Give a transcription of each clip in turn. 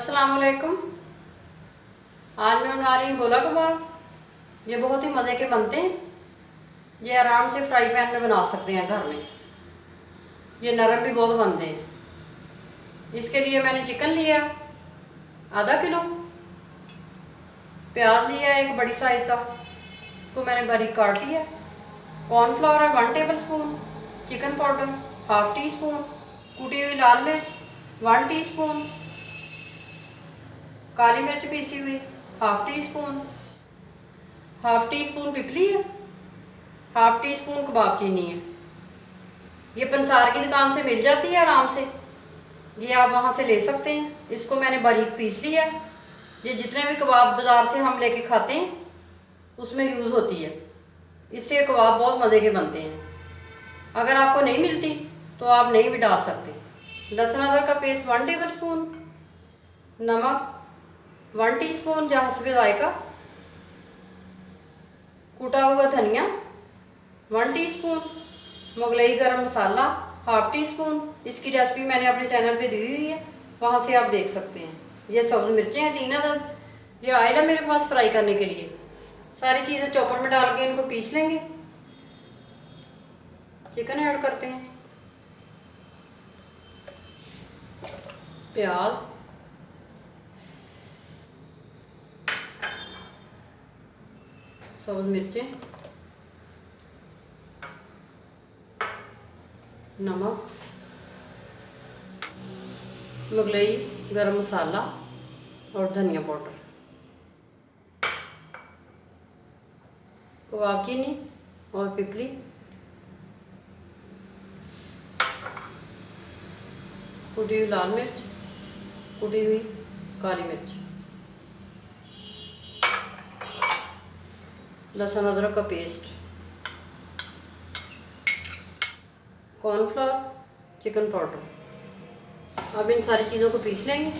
अस्सलाम वालेकुम। आज मैं बना रही हूँ गोला कबाब। ये बहुत ही मज़े के बनते हैं। ये आराम से फ्राई पैन में बना सकते हैं घर में। ये नरम भी बहुत बनते हैं। इसके लिए मैंने चिकन लिया आधा किलो, प्याज लिया एक बड़ी साइज़ का, उसको मैंने बारीक काट लिया। कॉर्नफ्लावर है 1 table spoon, chicken powder half tea spoon, कुटी हुई लाल मिर्च 1 टीस्पून, काली मिर्च पीसी हुई half teaspoon, half teaspoon पिपली है, हाफ टी स्पून कबाब चीनी है। ये पंसार की दुकान से मिल जाती है आराम से, ये आप वहाँ से ले सकते हैं। इसको मैंने बारीक पीस लिया। ये जितने भी कबाब बाज़ार से हम लेके खाते हैं उसमें यूज़ होती है। इससे कबाब बहुत मज़े के बनते हैं। अगर आपको नहीं मिलती तो आप नहीं भी डाल सकते। लहसुन अदरक का पेस्ट 1 टेबल स्पून, नमक 1 टीस्पून जहाँ हस्बे जायका, कूटा हुआ धनिया 1 टीस्पून, मुगलई गरम मसाला हाफ टी स्पून। इसकी रेसिपी मैंने अपने चैनल पे दी हुई है, वहाँ से आप देख सकते हैं। ये सब्ज़ मिर्चें हैं 3 अदद। ये ऑयल है मेरे पास फ्राई करने के लिए। सारी चीज़ें चॉपर में डाल के इनको पीस लेंगे। चिकन ऐड करते हैं, प्याज, सब्ज़ मिर्चें, नमक, मुगलई गरम मसाला और धनिया पाउडर, कबाब चीनी और पिपली, कुटी हुई लाल मिर्च, कुटी हुई काली मिर्च, लहसुन अदरक का पेस्ट, कॉर्नफ्लोर, चिकन पाउडर। अब इन सारी चीज़ों को पीस लेंगे।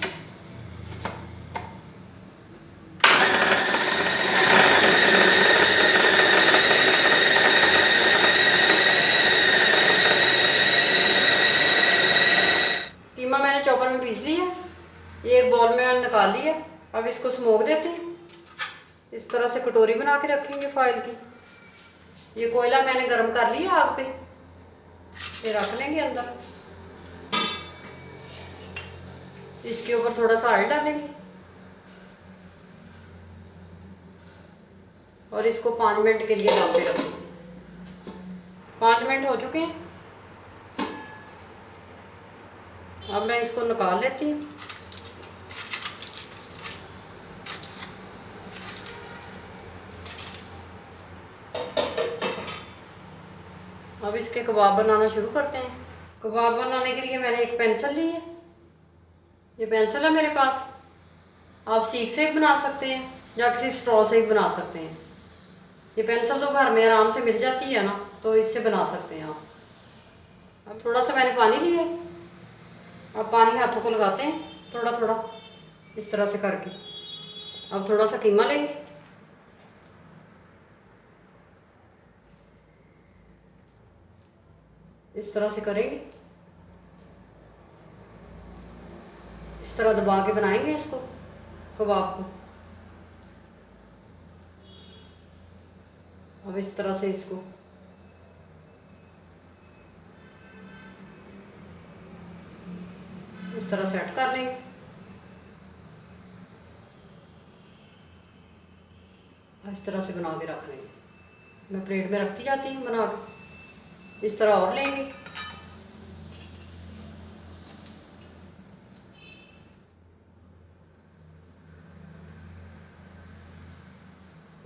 कीमा मैंने चॉपर में पीस लिया, ये एक बॉल में मैंने निकाल लिया। अब इसको स्मोक देते हैं। इस तरह से कटोरी बना के रखेंगे फॉइल की। ये कोयला मैंने गरम कर लिया आग पे, ये रख लेंगे अंदर। इसके ऊपर थोड़ा सा ऑयल डालेंगे और इसको 5 मिनट के लिए दम पे रखेंगे। 5 मिनट हो चुके हैं। अब मैं इसको निकाल लेती हूँ। अब इसके कबाब बनाना शुरू करते हैं। कबाब बनाने के लिए मैंने एक पेंसिल ली है। ये पेंसिल है मेरे पास। आप सीख से भी बना सकते हैं या किसी स्ट्रॉ से भी बना सकते हैं। ये पेंसिल तो घर में आराम से मिल जाती है ना, तो इससे बना सकते हैं आप। अब थोड़ा सा मैंने पानी लिया। अब पानी हाथों को लगाते हैं थोड़ा थोड़ा इस तरह से करके। अब थोड़ा सा कीमा लेंगे, इस तरह से करेंगे। इस तरह दबा के बनाएंगे इसको, कबाब को। अब इस तरह से इसको इस तरह सेट कर लेंगे। इस तरह से बना के रख लेंगे। मैं प्लेट में रखती जाती हूँ बना के। इस तरह और लेंगे।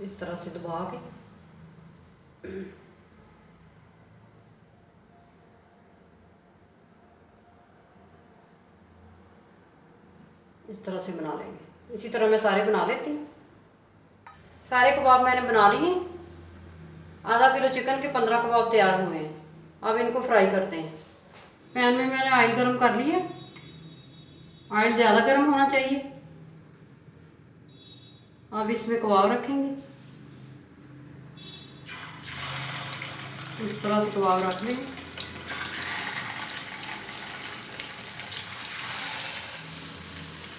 इस तरह से दबा के इस तरह से बना लेंगे। इसी तरह मैं सारे बना लेती हूँ। सारे कबाब मैंने बना लिए। आधा किलो चिकन के 15 कबाब तैयार हुए हैं। अब इनको फ्राई करते हैं। पैन में मैंने ऑयल गरम कर लिया। ऑयल ज़्यादा गर्म होना चाहिए। अब इसमें कबाब रखेंगे। इस तरह से कबाब रख लेंगे।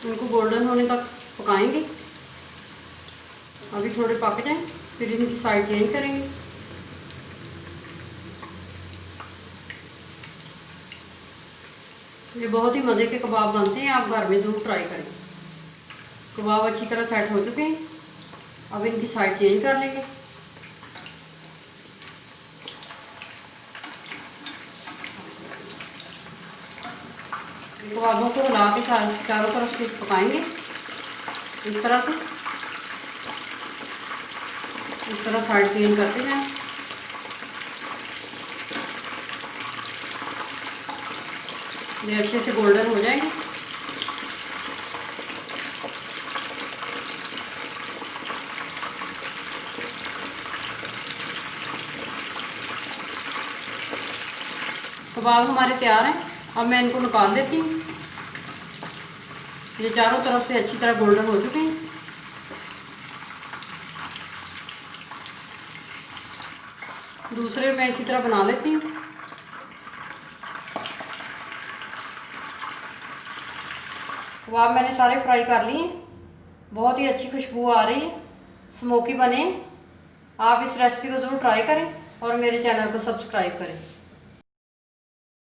इनको गोल्डन होने तक पकाएंगे। अभी थोड़े पक जाएं, फिर इनकी साइड चेंज करेंगे। ये बहुत ही मज़े के कबाब बनते हैं, आप घर में ज़रूर ट्राई करें। कबाब अच्छी तरह सेट हो चुके हैं, अब इनकी साइड चेंज कर लेंगे। कबाबों को हिला के चारों तरफ से पकाएंगे इस तरह से। इस तरह साइड चेंज करते जाएं। ये अच्छे से गोल्डन हो जाएंगे। कबाब हमारे तैयार हैं, अब मैं इनको निकाल देती हूँ। ये चारों तरफ से अच्छी तरह गोल्डन हो चुके हैं। दूसरे मैं इसी तरह बना लेती हूँ। कबाब मैंने सारे फ्राई कर लिए हैं, बहुत ही अच्छी खुशबू आ रही है, स्मोकी बने। आप इस रेसिपी को ज़रूर ट्राई करें और मेरे चैनल को सब्सक्राइब करें।